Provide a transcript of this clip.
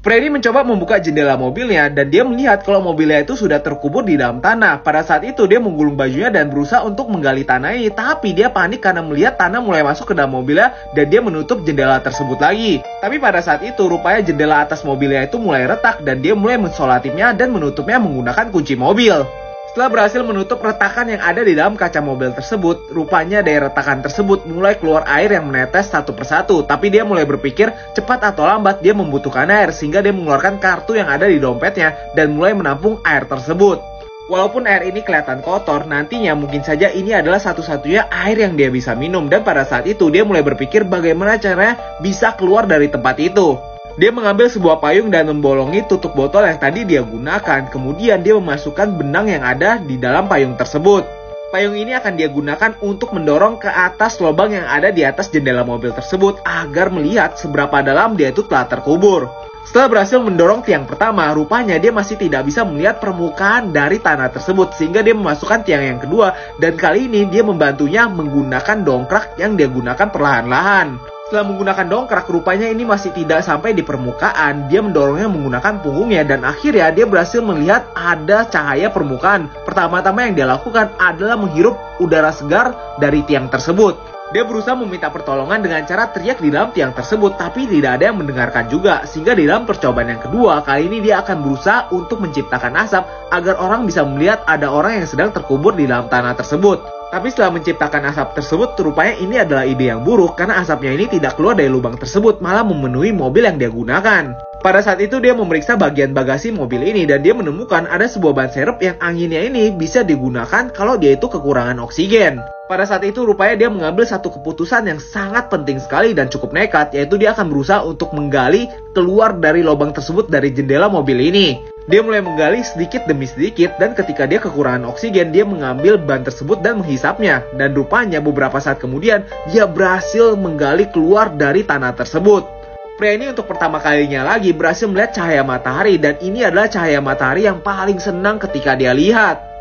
Pria ini mencoba membuka jendela mobilnya dan dia melihat kalau mobilnya itu sudah terkubur di dalam tanah. Pada saat itu dia menggulung bajunya dan berusaha untuk menggali tanah ini, tapi dia panik karena melihat tanah mulai masuk ke dalam mobilnya dan dia menutup jendela tersebut lagi. Tapi pada saat itu rupanya jendela atas mobilnya itu mulai retak dan dia mulai mensolatinya dan menutupnya menggunakan kunci mobil. Setelah berhasil menutup retakan yang ada di dalam kaca mobil tersebut, rupanya dari retakan tersebut mulai keluar air yang menetes satu persatu. Tapi dia mulai berpikir cepat atau lambat dia membutuhkan air, sehingga dia mengeluarkan kartu yang ada di dompetnya dan mulai menampung air tersebut. Walaupun air ini kelihatan kotor, nantinya mungkin saja ini adalah satu-satunya air yang dia bisa minum. Dan pada saat itu dia mulai berpikir bagaimana caranya bisa keluar dari tempat itu. Dia mengambil sebuah payung dan membolongi tutup botol yang tadi dia gunakan. Kemudian dia memasukkan benang yang ada di dalam payung tersebut. Payung ini akan dia gunakan untuk mendorong ke atas lubang yang ada di atas jendela mobil tersebut agar melihat seberapa dalam dia itu telah terkubur. Setelah berhasil mendorong tiang pertama, rupanya dia masih tidak bisa melihat permukaan dari tanah tersebut, sehingga dia memasukkan tiang yang kedua dan kali ini dia membantunya menggunakan dongkrak yang dia gunakan perlahan-lahan. Setelah menggunakan dongkrak, rupanya ini masih tidak sampai di permukaan. Dia mendorongnya menggunakan punggungnya dan akhirnya dia berhasil melihat ada cahaya permukaan. Pertama-tama yang dia lakukan adalah menghirup udara segar dari tiang tersebut. Dia berusaha meminta pertolongan dengan cara teriak di dalam tiang tersebut, tapi tidak ada yang mendengarkan juga. Sehingga di dalam percobaan yang kedua, kali ini dia akan berusaha untuk menciptakan asap agar orang bisa melihat ada orang yang sedang terkubur di dalam tanah tersebut. Tapi setelah menciptakan asap tersebut, rupanya ini adalah ide yang buruk karena asapnya ini tidak keluar dari lubang tersebut, malah memenuhi mobil yang dia gunakan. Pada saat itu dia memeriksa bagian bagasi mobil ini dan dia menemukan ada sebuah ban serep yang anginnya ini bisa digunakan kalau dia itu kekurangan oksigen. Pada saat itu rupanya dia mengambil satu keputusan yang sangat penting sekali dan cukup nekat, yaitu dia akan berusaha untuk menggali keluar dari lubang tersebut dari jendela mobil ini. Dia mulai menggali sedikit demi sedikit dan ketika dia kekurangan oksigen, dia mengambil ban tersebut dan menghisapnya. Dan rupanya beberapa saat kemudian, dia berhasil menggali keluar dari tanah tersebut. Pria ini untuk pertama kalinya lagi berhasil melihat cahaya matahari dan ini adalah cahaya matahari yang paling senang ketika dia lihat.